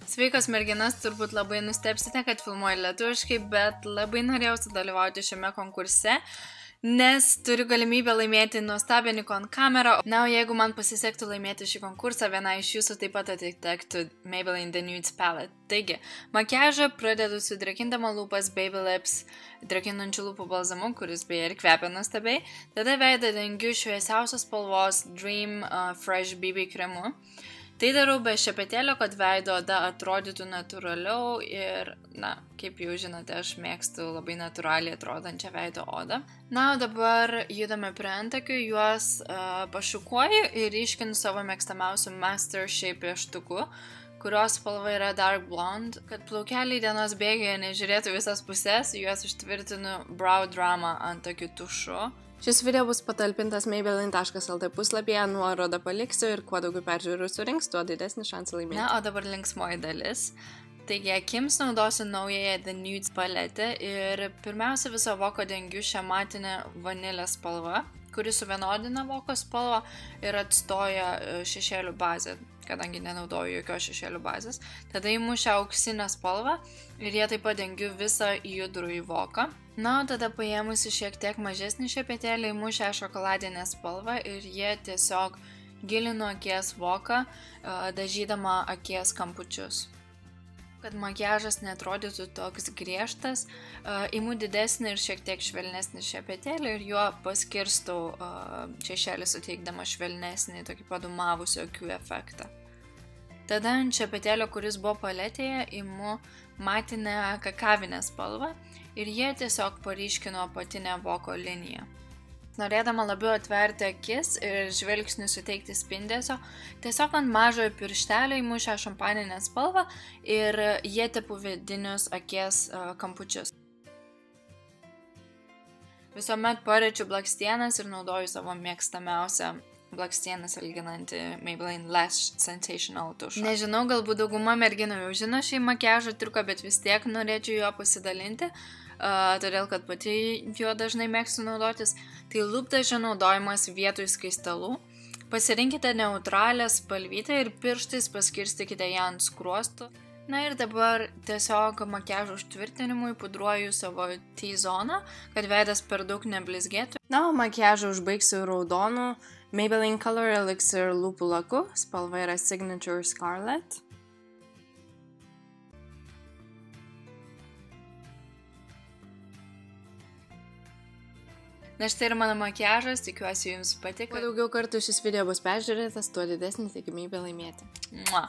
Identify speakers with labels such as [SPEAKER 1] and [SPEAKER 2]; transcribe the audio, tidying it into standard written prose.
[SPEAKER 1] Sveikos merginas, turbūt labai nustebsite, kad filmuoju lietuviškai, bet labai norėjau sudalyvauti šiame konkurse, nes turiu galimybę laimėti nuostabią Nikon kamerą. Na, o jeigu man pasisektų laimėti šį konkursą, viena iš jūsų taip pat atitektų Maybelline The Nudes Palette. Taigi, makiažą pradedu su drakindama lūpas Baby Lips drakinančių lūpų balzamu, kuris beje ir kvepia nuostabiai. Tada veidą dengiu šviesiausios spalvos Dream Fresh BB kremu. Tai darau be šepetėlio, kad veido oda atrodytų natūraliau ir, na, kaip jau žinote, aš mėgstu labai natūraliai atrodančią veido odą. Na, o dabar judame prie antakių, juos pašukuoju ir ryškinu savo mėgstamiausių Master Shape pieštuku, kurios spalva yra Dark Blonde. Kad plaukeliai dienos bėgėje nežiūrėtų visas pusės, juos užtvirtinu Brow Drama antakių tušu. Šis video bus patalpintas maybelline.lt puslapyje, nuorodą paliksiu ir kuo daugiau peržiūrų surinks, tuo didesnį šansą laimėti. Na, o dabar linksmoji dalis. Taigi, akims naudosiu naująją The Nudes paletę ir pirmiausia viso voko dengiu šią matinę vanilės spalvą, kuri suvienodina voko spalvą ir atstoja šešėlių bazę, kadangi nenaudoju jokios šešėlių bazės. Tada įmu šią auksinę spalvą ir jie taip pat dengiu visą judrųjį voką. Na, o tada paėmusi šiek tiek mažesnį šepetėlį, įmu šią šokoladinę spalvą ir jie tiesiog gilinu akies voką, dažydama akies kampučius. Kad makiažas neatrodytų toks griežtas, įmu didesnį ir šiek tiek švelnesnį šepetėlį ir juo paskirstau šešėlį, suteikdama švelnesnį, tokį padumavusio akių efektą. Tada ant šepetėlio, kuris buvo paletėje, įmu matinę kakavinę spalvą ir jie tiesiog paryškino apatinę voko liniją. Norėdama labiau atverti akis ir žvilgsniui suteikti spindesio, tiesiog ant mažojo pirštelio įmu šią šampaninę spalvą ir jie tepu vidinius akies kampučius. Visuomet parečiu blakstienas ir naudoju savo mėgstamiausią blakstienas ilginantį Maybelline Lash Sensational tušą. Nežinau, galbūt dauguma merginų jau žino šį makiažo triuką, bet vis tiek norėčiau juo pasidalinti, todėl kad pati juo dažnai mėgstu naudotis. Tai lūpdažio naudojimas vietoj skaistalų. Pasirinkite neutralią spalvytę ir pirštais paskirstykite ją ant skruostų. Na ir dabar tiesiog makiažo užtvirtinimui pudruoju savo T-zoną, kad veidas per daug neblizgėtų. Na, o makiažą užbaigsiu raudonu Maybelline Color Elixir lūpų laku, spalva yra Signature Scarlet. Na štai ir mano makiažas, tikiuosi jums patiko. Kuo daugiau kartų šis video bus peržiūrėtas, tuo didesnė tikimybė laimėti. Mua.